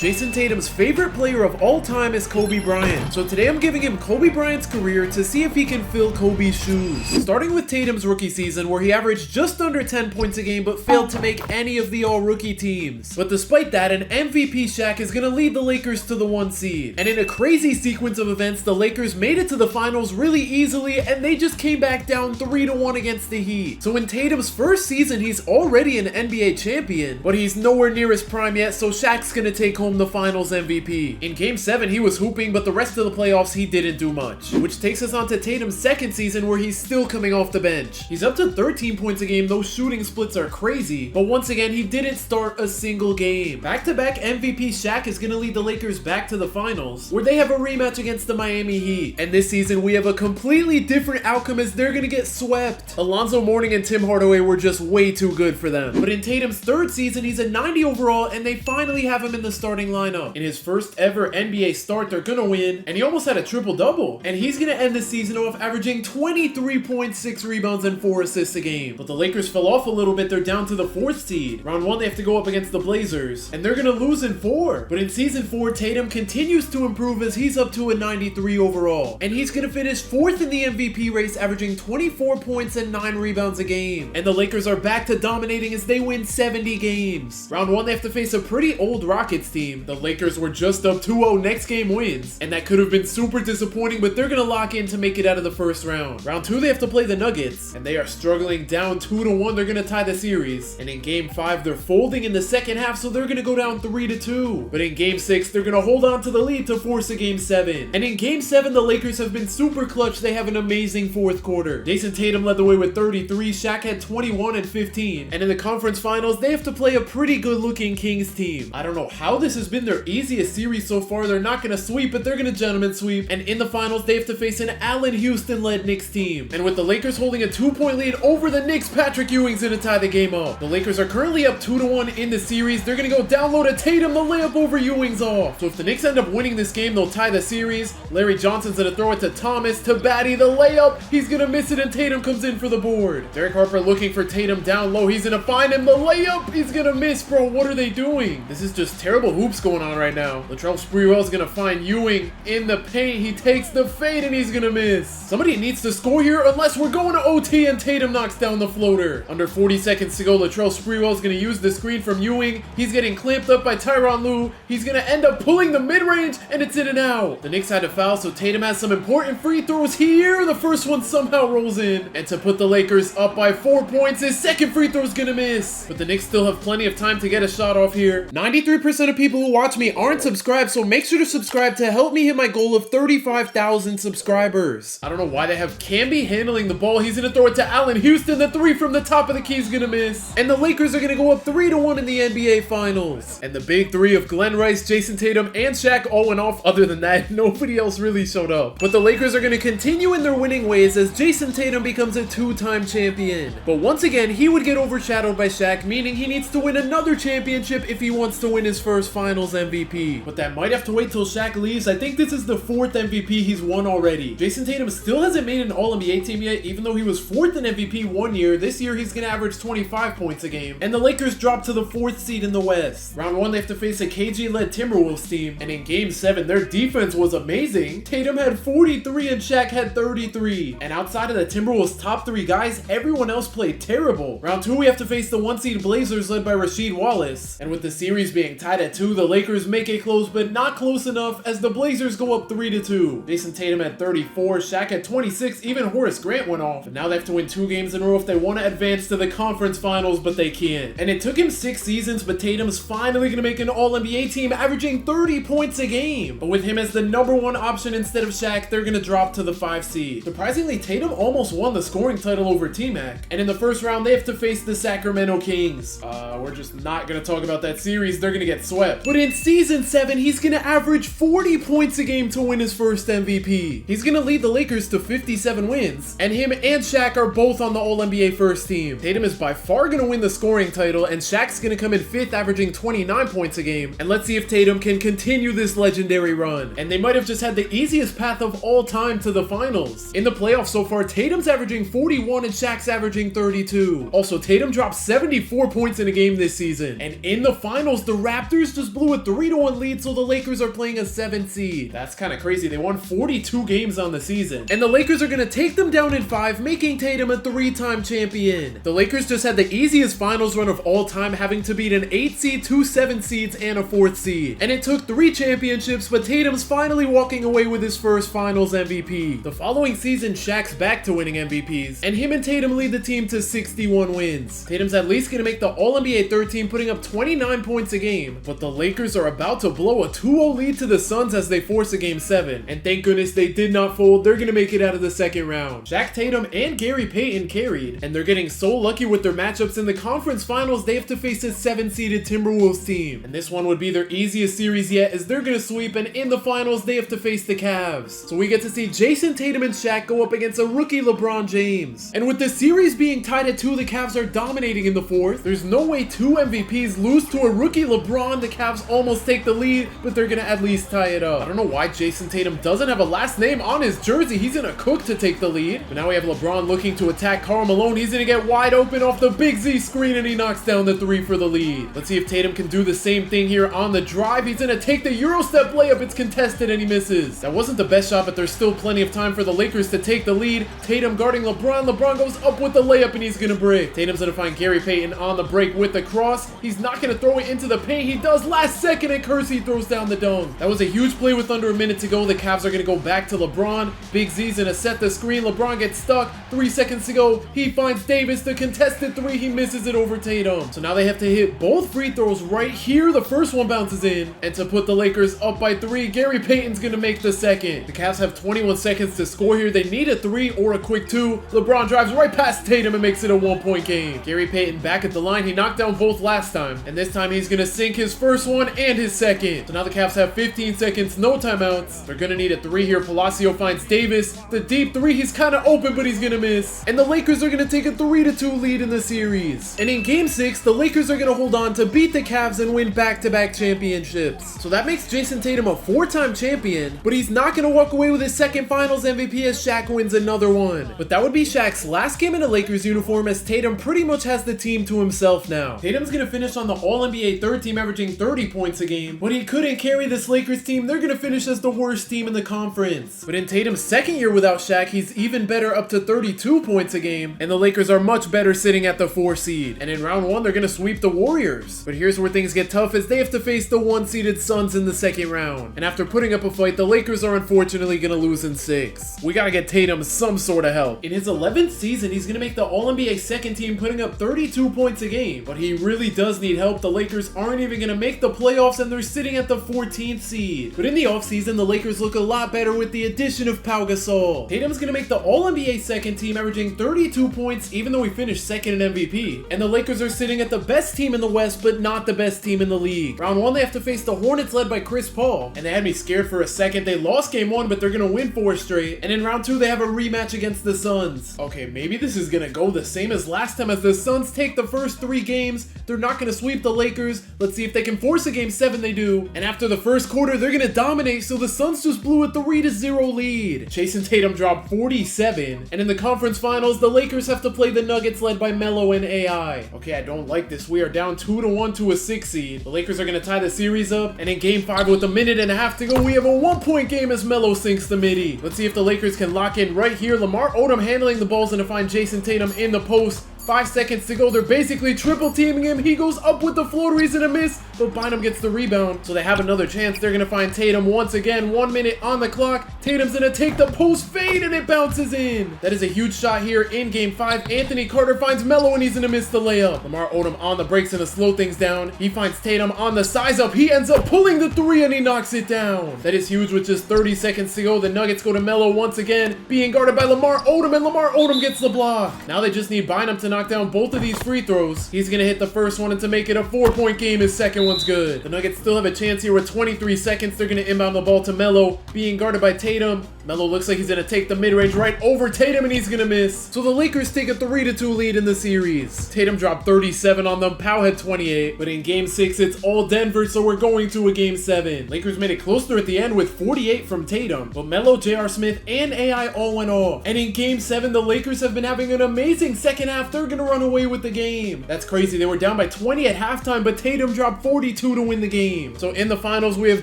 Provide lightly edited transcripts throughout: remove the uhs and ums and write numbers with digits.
Jayson Tatum's favorite player of all time is Kobe Bryant, so today I'm giving him Kobe Bryant's career to see if he can fill Kobe's shoes. Starting with Tatum's rookie season where he averaged just under 10 points a game but failed to make any of the all-rookie teams. But despite that, an MVP Shaq is going to lead the Lakers to the 1 seed. And in a crazy sequence of events, the Lakers made it to the finals really easily and they just came back down 3-1 against the Heat. So in Tatum's first season, he's already an NBA champion, but he's nowhere near his prime yet, so Shaq's going to take home the finals MVP. In game 7 he was hooping, but the rest of the playoffs he didn't do much. Which takes us on to Tatum's second season where he's still coming off the bench. He's up to 13 points a game, those shooting splits are crazy, but once again he didn't start a single game. Back-to-back MVP Shaq is going to lead the Lakers back to the finals, where they have a rematch against the Miami Heat. And this season we have a completely different outcome as they're going to get swept. Alonzo Mourning and Tim Hardaway were just way too good for them. But in Tatum's third season he's a 90 overall and they finally have him in the starting lineup. In his first ever NBA start, they're gonna win, and he almost had a triple-double. And he's gonna end the season off averaging 23 points, 6 rebounds, and 4 assists a game. But the Lakers fell off a little bit. They're down to the 4th seed. Round 1, they have to go up against the Blazers, and they're gonna lose in 4. But in season 4, Tatum continues to improve as he's up to a 93 overall. And he's gonna finish 4th in the MVP race, averaging 24 points and 9 rebounds a game. And the Lakers are back to dominating as they win 70 games. Round 1, they have to face a pretty old Rockets team. The Lakers were just up 2-0, next game wins, and that could have been super disappointing, but they're gonna lock in to make it out of the first round. Round 2, they have to play the Nuggets, and they are struggling down 2-1. They're gonna tie the series, and in game 5 they're folding in the second half, so they're gonna go down 3-2. But in game 6 they're gonna hold on to the lead to force a game 7. And in game 7 the Lakers have been super clutch. They have an amazing fourth quarter. Jayson Tatum led the way with 33, Shaq had 21 and 15, and in the conference finals they have to play a pretty good looking Kings team. I don't know how this has been their easiest series so far. They're not going to sweep, but they're going to gentleman sweep. And in the finals, they have to face an Allen Houston-led Knicks team. And with the Lakers holding a 2-point lead over the Knicks, Patrick Ewing's going to tie the game up. The Lakers are currently up 2-1 in the series. They're going to go down low to Tatum. The layup over Ewing's off. So if the Knicks end up winning this game, they'll tie the series. Larry Johnson's going to throw it to Thomas, to Batty, the layup. He's going to miss it, and Tatum comes in for the board. Derek Harper looking for Tatum down low. He's going to find him. The layup. He's going to miss, bro. What are they doing? This is just terrible hoops going on right now. Latrell Sprewell's gonna find Ewing in the paint. He takes the fade and he's gonna miss. Somebody needs to score here unless we're going to OT, and Tatum knocks down the floater. Under 40 seconds to go, Latrell Sprewell's gonna use the screen from Ewing. He's getting clamped up by Tyronn Lue. He's gonna end up pulling the mid-range, and it's in and out. The Knicks had to foul, so Tatum has some important free throws here. The first one somehow rolls in, and to put the Lakers up by 4 points, his second free throw's gonna miss. But the Knicks still have plenty of time to get a shot off here. 93% of people who watch me aren't subscribed, so make sure to subscribe to help me hit my goal of 35,000 subscribers. I don't know why they have Camby handling the ball. He's gonna throw it to Allen Houston. The 3 from the top of the key is gonna miss. And the Lakers are gonna go up 3-1 in the NBA Finals. And the big 3 of Glenn Rice, Jayson Tatum, and Shaq all went off. Other than that, nobody else really showed up. But the Lakers are gonna continue in their winning ways as Jayson Tatum becomes a 2-time champion. But once again, he would get overshadowed by Shaq, meaning he needs to win another championship if he wants to win his first Finals MVP. But that might have to wait till Shaq leaves. I think this is the 4th MVP he's won already. Jayson Tatum still hasn't made an All-NBA team yet, even though he was 4th in MVP one year. This year he's gonna average 25 points a game. And the Lakers dropped to the 4th seed in the West. Round 1 they have to face a KG-led Timberwolves team, and in game 7 their defense was amazing. Tatum had 43 and Shaq had 33. And outside of the Timberwolves' top 3 guys, everyone else played terrible. Round 2 we have to face the 1 seed Blazers led by Rasheed Wallace. And with the series being tied at 2, the Lakers make it close, but not close enough as the Blazers go up 3-2. Jayson Tatum had 34, Shaq had 26, even Horace Grant went off. But now they have to win 2 games in a row if they want to advance to the conference finals, but they can't. And it took him 6 seasons, but Tatum's finally gonna make an All-NBA team, averaging 30 points a game. But with him as the #1 option instead of Shaq, they're gonna drop to the 5 seed. Surprisingly, Tatum almost won the scoring title over T-Mac. And in the first round, they have to face the Sacramento Kings. We're just not gonna talk about that series. They're gonna get swept. But in season 7, he's gonna average 40 points a game to win his first MVP. He's gonna lead the Lakers to 57 wins, and him and Shaq are both on the All-NBA first team. Tatum is by far gonna win the scoring title, and Shaq's gonna come in 5th, averaging 29 points a game. And let's see if Tatum can continue this legendary run. And they might have just had the easiest path of all time to the finals. In the playoffs so far, Tatum's averaging 41 and Shaq's averaging 32. Also, Tatum dropped 74 points in a game this season. And in the finals, the Raptors just just blew a 3-1 lead, so the Lakers are playing a 7 seed. That's kind of crazy. They won 42 games on the season. And the Lakers are going to take them down in 5, making Tatum a 3-time champion. The Lakers just had the easiest finals run of all time, having to beat an 8 seed, 2 7 seeds, and a 4th seed. And it took 3 championships, but Tatum's finally walking away with his first finals MVP. The following season, Shaq's back to winning MVPs, and him and Tatum lead the team to 61 wins. Tatum's at least going to make the All-NBA 3rd team, putting up 29 points a game, but the Lakers are about to blow a 2-0 lead to the Suns as they force a Game 7. And thank goodness they did not fold. They're going to make it out of the second round. Shaq, Tatum, and Gary Payton carried, and they're getting so lucky with their matchups. In the conference finals, they have to face a 7-seeded Timberwolves team, and this one would be their easiest series yet, as they're going to sweep, and in the finals, they have to face the Cavs. So we get to see Jayson Tatum and Shaq go up against a rookie LeBron James. And with the series being tied at 2, the Cavs are dominating in the 4th. There's no way 2 MVPs lose to a rookie LeBron. The Cavs almost take the lead, but they're going to at least tie it up. I don't know why Jayson Tatum doesn't have a last name on his jersey. He's gonna cook to take the lead. But now we have LeBron looking to attack Karl Malone. He's gonna get wide open off the Big Z screen, and he knocks down the 3 for the lead. Let's see if Tatum can do the same thing here on the drive. He's gonna take the Euro step layup. It's contested, and he misses. That wasn't the best shot, but there's still plenty of time for the Lakers to take the lead. Tatum guarding LeBron. LeBron goes up with the layup, and he's gonna break. Tatum's gonna find Gary Payton on the break with the cross. He's not gonna throw it into the paint. He does last second, and Kersey throws down the dunk. That was a huge play with under a minute to go. The Cavs are gonna go back to LeBron. Big Z's gonna set the screen. LeBron gets stuck. 3 seconds to go. He finds Davis. The contested 3. He misses it over Tatum. So now they have to hit both free throws right here. The first one bounces in. And to put the Lakers up by 3, Gary Payton's gonna make the second. The Cavs have 21 seconds to score here. They need a 3 or a quick 2. LeBron drives right past Tatum and makes it a 1-point game. Gary Payton back at the line. He knocked down both last time. And this time he's gonna sink his first one and his second. So now the Cavs have 15 seconds, no timeouts. They're gonna need a 3 here. Palacio finds Davis. The deep 3, he's kind of open, but he's gonna miss. And the Lakers are gonna take a 3-2 lead in the series. And in Game 6, the Lakers are gonna hold on to beat the Cavs and win back-to-back championships. So that makes Jayson Tatum a 4-time champion, but he's not gonna walk away with his second finals MVP as Shaq wins another one. But that would be Shaq's last game in a Lakers uniform, as Tatum pretty much has the team to himself now. Tatum's gonna finish on the All-NBA 3rd team, averaging 30 points a game, but he couldn't carry this Lakers team. They're gonna finish as the worst team in the conference. But in Tatum's second year without Shaq, he's even better, up to 32 points a game, and the Lakers are much better, sitting at the 4 seed. And in round 1, they're gonna sweep the Warriors. But here's where things get tough, as they have to face the 1-seeded Suns in the second round. And after putting up a fight, the Lakers are unfortunately gonna lose in 6. We gotta get Tatum some sort of help. In his 11th season, he's gonna make the All-NBA 2nd team, putting up 32 points a game. But he really does need help. The Lakers aren't even gonna make the playoffs, and they're sitting at the 14th seed. But in the offseason, the Lakers look a lot better with the addition of Pau Gasol. Tatum's gonna make the All-NBA 2nd team, averaging 32 points, even though he finished 2nd in MVP. And the Lakers are sitting at the best team in the West, but not the best team in the league. Round 1, they have to face the Hornets, led by Chris Paul. And they had me scared for a second. They lost Game 1, but they're gonna win 4 straight. And in round 2, they have a rematch against the Suns. Okay, maybe this is gonna go the same as last time, as the Suns take the first 3 games. They're not gonna sweep the Lakers. Let's see if they can force a Game 7. They do. And after the first quarter, they're gonna dominate, so the Suns just blew a 3-0 lead. Jayson Tatum dropped 47. And in the conference finals, the Lakers have to play the Nuggets, led by Melo and AI. Okay, I don't like this. We are down 2-1 to a 6 seed. The Lakers are gonna tie the series up. And in Game 5, with a minute and a half to go, we have a 1-point game as Melo sinks the midi. Let's see if the Lakers can lock in right here. Lamar Odom handling the balls and to find Jayson Tatum in the post. 5 seconds to go. They're basically triple teaming him. He goes up with the floater. He's gonna miss, but Bynum gets the rebound. So they have another chance. They're gonna find Tatum once again. 1 minute on the clock. Tatum's gonna take the post fade, and it bounces in. That is a huge shot here in Game 5. Anthony Carter finds Melo, and he's gonna miss the layup. Lamar Odom on the breaks and to slow things down. He finds Tatum on the size up. He ends up pulling the 3, and he knocks it down. That is huge with just 30 seconds to go. The Nuggets go to Melo once again, being guarded by Lamar Odom, and Lamar Odom gets the block. Now they just need Bynum to knock down both of these free throws. He's gonna hit the first one, and to make it a 4-point game, his second one's good. The Nuggets still have a chance here with 23 seconds. They're gonna inbound the ball to Melo, being guarded by Tatum. Melo looks like he's gonna take the mid-range right over Tatum, and he's gonna miss. So the Lakers take a 3-2 lead in the series. Tatum dropped 37 on them. Pau had 28. But in Game 6, it's all Denver, so we're going to a Game 7. Lakers made it closer at the end with 48 from Tatum. But Melo, J.R. Smith, and AI all went off. And in Game 7, the Lakers have been having an amazing second half. They're gonna run away with the game. That's crazy. They were down by 20 at halftime, but Tatum dropped 40 42 to win the game. So in the finals, we have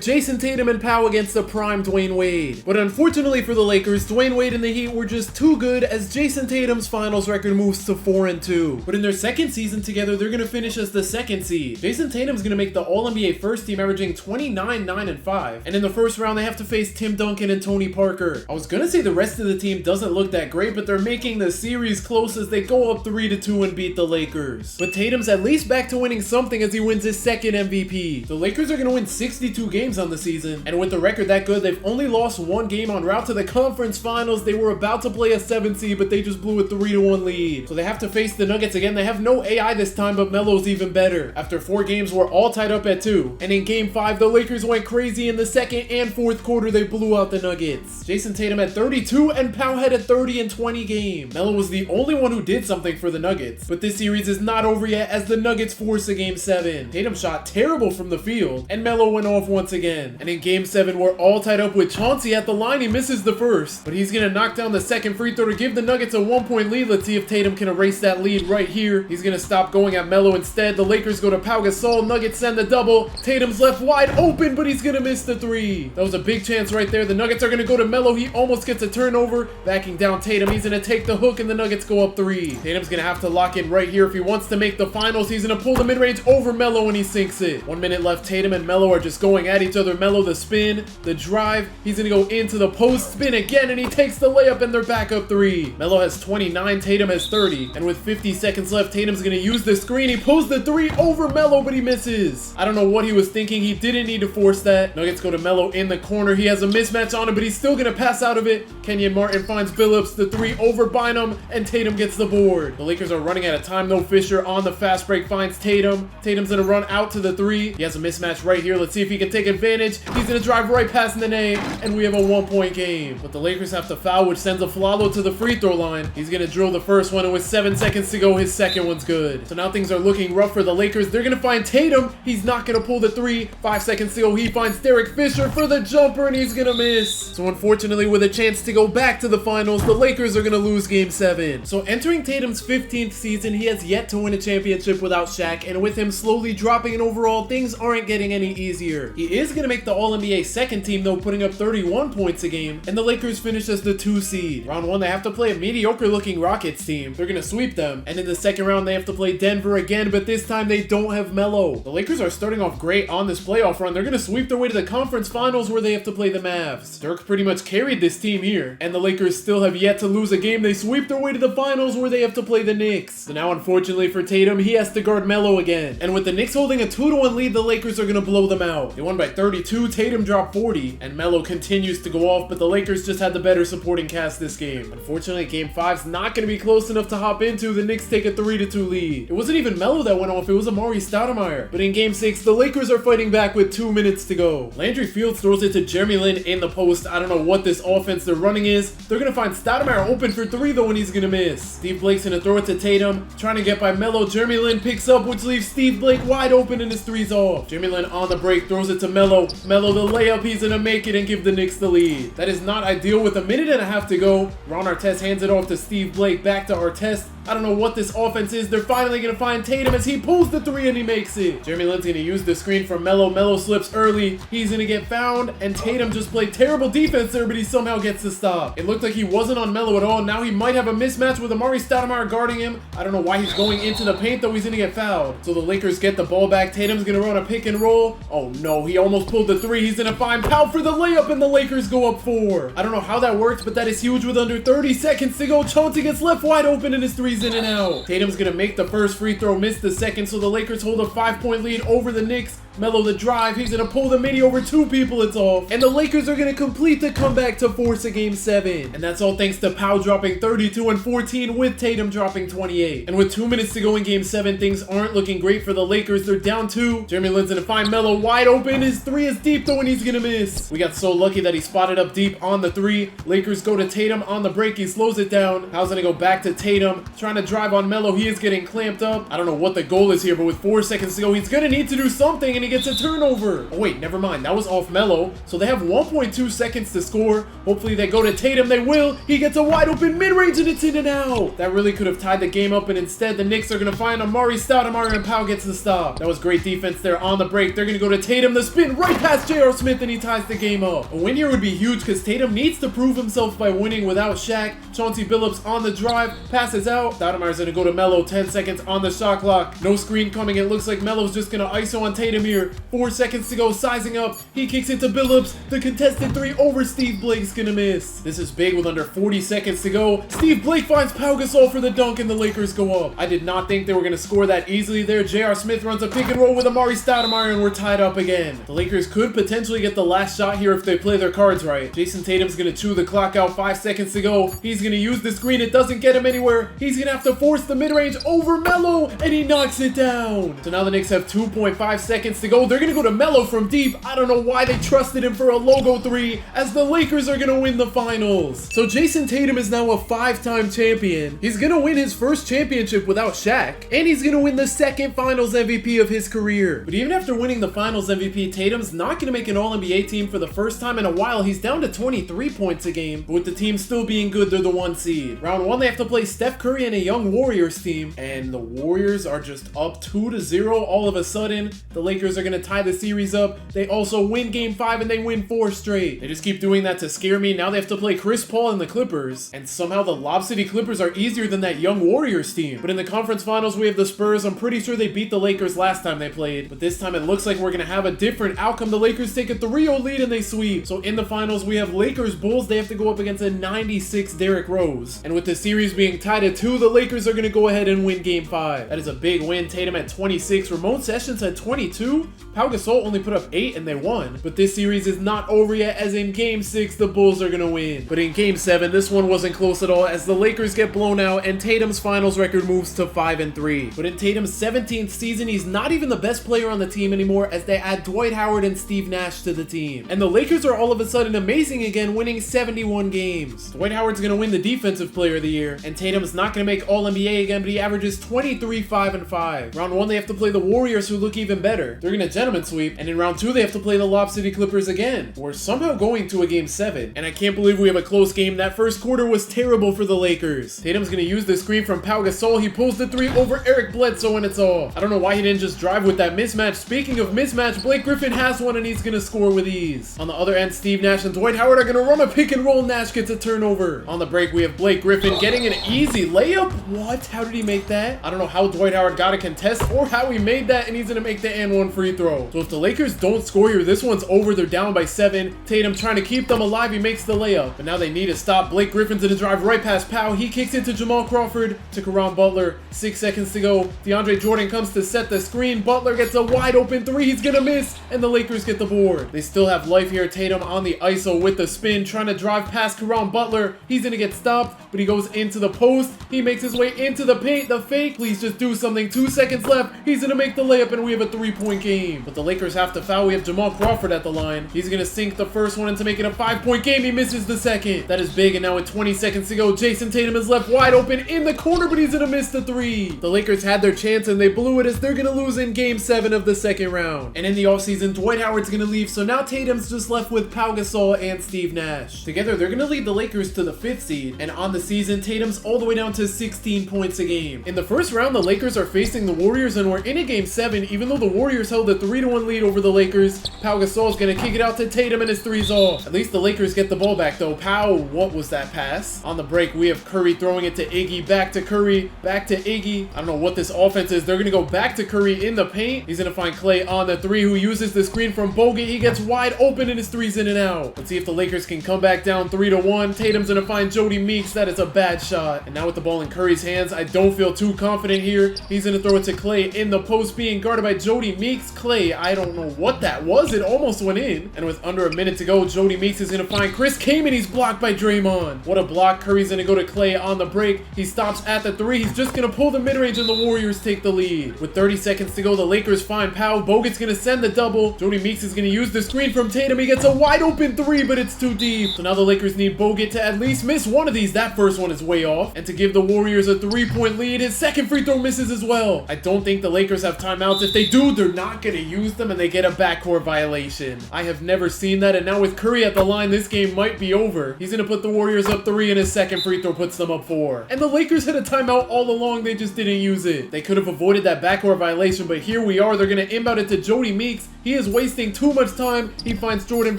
Jayson Tatum and Powell against the prime Dwayne Wade. But unfortunately for the Lakers, Dwayne Wade and the Heat were just too good as Jayson Tatum's finals record moves to 4-2. But in their second season together, they're going to finish as the second seed. Jayson Tatum's going to make the All-NBA first team, averaging 29, 9, and 5. And in the first round, they have to face Tim Duncan and Tony Parker. I was going to say the rest of the team doesn't look that great, but they're making the series close as they go up 3-2 and beat the Lakers. But Tatum's at least back to winning something as he wins his second MVP. The Lakers are going to win 62 games on the season, and with the record that good, they've only lost one game en route to the conference finals. They were about to play a 7 seed, but they just blew a 3-1 lead. So they have to face the Nuggets again. They have no AI this time, but Melo's even better. After 4 games, we're all tied up at 2. And in game 5, the Lakers went crazy. In the second and fourth quarter, they blew out the Nuggets. Jayson Tatum had 32 and Powell had a 30 and 20 game. Melo was the only one who did something for the Nuggets. But this series is not over yet as the Nuggets force a game 7. Tatum shot terrible from the field, and Melo went off once again. And in game 7, we're all tied up with Chauncey at the line. He misses the first, but he's gonna knock down the second free throw to give the Nuggets a 1-point lead. Let's see if Tatum can erase that lead right here. He's gonna stop going at Melo instead. The Lakers go to Pau Gasol. Nuggets send the double. Tatum's left wide open, but he's gonna miss the 3. That was a big chance right there. The Nuggets are gonna go to Melo. He almost gets a turnover. Backing down Tatum. He's gonna take the hook, and the Nuggets go up 3. Tatum's gonna have to lock in right here if he wants to make the finals. He's gonna pull the mid-range over Melo, and he sinks it. 1 minute left. Tatum and Melo are just going at each other. Melo the spin, the drive. He's gonna go into the post, spin again, and he takes the layup, and they're back up 3. Melo has 29, Tatum has 30, and with 50 seconds left, Tatum's gonna use the screen. He pulls the 3 over Melo, but he misses. I don't know what he was thinking. He didn't need to force that. Nuggets go to Melo in the corner. He has a mismatch on him, but he's still gonna pass out of it. Kenyon Martin finds Billups, the 3 over Bynum, and Tatum gets the board. The Lakers are running out of time though. Fisher on the fast break finds Tatum. Tatum's gonna run out to the 3. He has a mismatch right here. Let's see if he can take advantage. He's gonna drive right past Nene, and we have a 1-point game. But the Lakers have to foul, which sends a Flalo to the free throw line. He's gonna drill the first one, and with 7 seconds to go, his second one's good. So now things are looking rough for the Lakers. They're gonna find Tatum. He's not gonna pull the 3. 5 seconds to go. He finds Derek Fisher for the jumper, and he's gonna miss. So unfortunately, with a chance to go back to the finals, the Lakers are gonna lose game 7. So entering Tatum's 15th season, he has yet to win a championship without Shaq, and with him slowly dropping in overall, things aren't getting any easier. He is gonna make the All-NBA second team though, putting up 31 points a game, and the Lakers finish as the 2 seed. Round 1, they have to play a mediocre looking Rockets team. They're gonna sweep them, and in the second round, they have to play Denver again, but this time they don't have Melo. The Lakers are starting off great on this playoff run. They're gonna sweep their way to the conference finals where they have to play the Mavs. Dirk pretty much carried this team here, and the Lakers still have yet to lose a game. They sweep their way to the finals where they have to play the Knicks. So now unfortunately for Tatum, he has to guard Melo again. And with the Knicks holding a 2-1 lead, the Lakers are gonna blow them out. They won by 32, Tatum dropped 40, and Melo continues to go off, but the Lakers just had the better supporting cast this game. Unfortunately, game 5's not gonna be close enough to hop into. The Knicks take a 3-2 lead. It wasn't even Melo that went off, it was Amari Stoudemire. But in game 6, the Lakers are fighting back with 2 minutes to go. Landry Fields throws it to Jeremy Lin in the post. I don't know what this offense they're running is. They're gonna find Stoudemire open for 3 though, and he's gonna miss. Steve Blake's gonna throw it to Tatum, trying to get by Melo. Jeremy Lin picks up, which leaves Steve Blake wide open, and his 3's off. Jeremy Lin on the break throws it to Melo. Melo the layup, he's gonna make it and give the Knicks the lead. That is not ideal with a minute and a half to go. Ron Artest hands it off to Steve Blake, back to Artest. I don't know what this offense is. They're finally going to find Tatum as he pulls the 3 and he makes it. Jeremy Lin's going to use the screen from Melo. Melo slips early. He's going to get found, and Tatum just played terrible defense there, but he somehow gets the stop. It looked like he wasn't on Melo at all. Now he might have a mismatch with Amari Stoudemire guarding him. I don't know why he's going into the paint, though. He's going to get fouled. So the Lakers get the ball back. Tatum's going to run a pick and roll. Oh no, he almost pulled the 3. He's going to find Powell for the layup, and the Lakers go up 4. I don't know how that works, but that is huge with under 30 seconds to go. Chauncey gets left wide open, and his 3's in and out. Tatum's gonna make the first free throw, miss the second, so the Lakers hold a 5-point lead over the Knicks. Melo the drive, he's gonna pull the midi over 2 people, it's off. And the Lakers are gonna complete the comeback to force a game 7. And that's all thanks to Powell dropping 32 and 14 with Tatum dropping 28. And with 2 minutes to go in game 7, things aren't looking great for the Lakers. They're down 2. Jeremy Lin's gonna find Melo wide open. His 3 is deep though, and he's gonna miss. We got so lucky that he spotted up deep on the 3. Lakers go to Tatum on the break. He slows it down. Powell's gonna go back to Tatum, trying trying to drive on Melo. He is getting clamped up. I don't know what the goal is here, but with 4 seconds to go, he's gonna need to do something, and he gets a turnover. Oh wait, never mind. That was off Melo. So they have 1.2 seconds to score. Hopefully they go to Tatum. They will. He gets a wide open mid-range, and it's in and out. That really could have tied the game up, and instead the Knicks are gonna find Amari Stoudemire, and Powell gets the stop. That was great defense there on the break. They're gonna go to Tatum. The spin right past J.R. Smith, and he ties the game up. A win here would be huge because Tatum needs to prove himself by winning without Shaq. Chauncey Billups on the drive, passes out. Stoudemire's gonna go to Melo. 10 seconds on the shot clock. No screen coming. It looks like Melo's just gonna ISO on Tatum here. 4 seconds to go. Sizing up. He kicks it to Billups. The contested three over Steve Blake's gonna miss. This is big with under 40 seconds to go. Steve Blake finds Pau Gasol for the dunk, and the Lakers go up. I did not think they were gonna score that easily there. J.R. Smith runs a pick and roll with Amari Stoudemire, and we're tied up again. The Lakers could potentially get the last shot here if they play their cards right. Jayson Tatum's gonna chew the clock out. 5 seconds to go. He's gonna use the screen. It doesn't get him anywhere. He's gonna have to force the mid-range over Melo, and he knocks it down. So now the Knicks have 2.5 seconds to go. They're gonna go to Melo from deep. I don't know why they trusted him for a logo three, as the Lakers are gonna win the finals. So Jayson Tatum is now a 5-time champion. He's gonna win his first championship without Shaq, and he's gonna win the second finals MVP of his career. But even after winning the finals MVP, Tatum's not gonna make an All-NBA team for the first time in a while. He's down to 23 points a game, but with the team still being good, they're the 1 seed. Round 1, they have to play Steph Curry and a young Warriors team, and the Warriors are just up 2-0 all of a sudden. The Lakers are gonna tie the series up. They also win game 5, and they win 4 straight. They just keep doing that to scare me. Now they have to play Chris Paul and the Clippers, and somehow the Lob City Clippers are easier than that young Warriors team. But in the conference finals, we have the Spurs. I'm pretty sure they beat the Lakers last time they played, but this time it looks like we're gonna have a different outcome. The Lakers take a 3-0 lead, and they sweep. So in the finals, we have Lakers Bulls. They have to go up against a 96 Derrick Rose, and with the series being tied at 2, the Lakers are gonna go ahead and win game 5. That is a big win. Tatum at 26, Ramon Sessions at 22, Pau Gasol only put up 8, and they won. But this series is not over yet, as in game 6 the Bulls are gonna win. But in game 7, this one wasn't close at all, as the Lakers get blown out, and Tatum's finals record moves to 5-3. But in Tatum's 17th season, he's not even the best player on the team anymore, as they add Dwight Howard and Steve Nash to the team. And the Lakers are all of a sudden amazing again, winning 71 games. Dwight Howard's gonna win the Defensive Player of the Year, and Tatum's not gonna make All-NBA again, but he averages 23, 5, and 5. Round 1, they have to play the Warriors, who look even better. They're gonna gentleman sweep, and in round 2, they have to play the Lob City Clippers again. We're somehow going to a game 7, and I can't believe we have a close game. That first quarter was terrible for the Lakers. Tatum's gonna use the screen from Pau Gasol. He pulls the 3 over Eric Bledsoe, and it's off. I don't know why he didn't just drive with that mismatch. Speaking of mismatch, Blake Griffin has one, and he's gonna score with ease. On the other end, Steve Nash and Dwight Howard are gonna run a pick and roll. Nash gets a turnover. On the break, we have Blake Griffin getting an easy layup. What? How did he make that? I don't know how Dwight Howard got a contest or how he made that, and he's gonna make the and 1 free throw. So if the Lakers don't score here, this one's over. They're down by 7. Tatum trying to keep them alive. He makes the layup, but now they need a stop. Blake Griffin's gonna drive right past Pau. He kicks it to Jamal Crawford, to Caron Butler. 6 seconds to go. DeAndre Jordan comes to set the screen. Butler gets a wide open 3. He's gonna miss, and the Lakers get the board. They still have life here. Tatum on the ISO with the spin, trying to drive past Caron Butler. He's gonna get stopped, but he goes into the post. He makes his way into the paint. The fake. Please just do something. 2 seconds left. He's gonna make the layup, and we have a 3-point game. But the Lakers have to foul. We have Jamal Crawford at the line. He's gonna sink the first one into make it a 5-point game. He misses the second. That is big, and now with 20 seconds to go, Jayson Tatum is left wide open in the corner, but he's gonna miss the 3. The Lakers had their chance, and they blew it, as they're gonna lose in game 7 of the second round. And in the offseason, Dwight Howard's gonna leave, so now Tatum's just left with Pau Gasol and Steve Nash. Together, they're gonna lead the Lakers to the 5th seed, and on the season, Tatum's all the way down to 16 points a game. In the first round, the Lakers are facing the Warriors, and we're in a game 7, even though the Warriors held a 3-1 lead over the Lakers. Pau Gasol's gonna kick it out to Tatum, and his 3's off. At least the Lakers get the ball back, though. Pau, what was that pass? On the break, we have Curry throwing it to Iggy, back to Curry, back to Iggy. I don't know what this offense is. They're gonna go back to Curry in the paint. He's gonna find Clay on the 3, who uses the screen from Bogut. He gets wide open, and his 3's in and out. Let's see if the Lakers can come back down 3-1. Tatum's gonna find Jody Meeks. That is a bad shot. And now with the ball in Curry's hands, I don't feel too confident here. He's gonna throw it to Clay in the post, being guarded by Jody Meeks. Clay, I don't know what that was. It almost went in. And with under a minute to go, Jody Meeks is gonna find Chris Kaman. He's blocked by Draymond. What a block. Curry's gonna go to Clay on the break. He stops at the 3. He's just gonna pull the mid-range, and the Warriors take the lead. With 30 seconds to go, the Lakers find Pau. Bogut's gonna send the double. Jody Meeks is gonna use the screen from Tatum. He gets a wide open 3, but it's too deep. So now the Lakers need Bogut to at least miss one of these. That first one is way off. And to give the Warriors a 3-point lead. His second free throw misses as well. I don't think the Lakers have timeouts. If they do, they're not going to use them and they get a backcourt violation. I have never seen that, and now with Curry at the line, this game might be over. He's going to put the Warriors up 3 and his second free throw puts them up 4. And the Lakers had a timeout all along, they just didn't use it. They could have avoided that backcourt violation, but here we are. They're going to inbound it to Jody Meeks. He is wasting too much time. He finds Jordan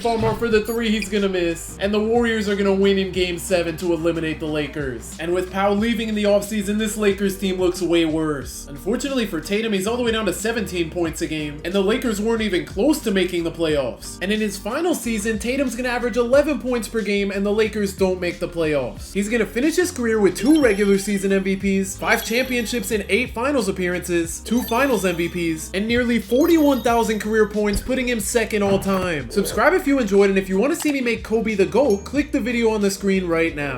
Farmar for the 3 he's going to miss. And the Warriors are going to win in Game 7 to eliminate the Lakers. And with Powell leaving in the offseason, this Lakers team looks way worse. Unfortunately for Tatum, he's all the way down to 17 points a game, and the Lakers weren't even close to making the playoffs. And in his final season, Tatum's going to average 11 points per game, and the Lakers don't make the playoffs. He's going to finish his career with 2 regular season MVPs, 5 championships and 8 finals appearances, 2 finals MVPs, and nearly 41,000 career points, putting him second all time. Subscribe if you enjoyed, and if you want to see me make Kobe the GOAT, click the video on the screen right now.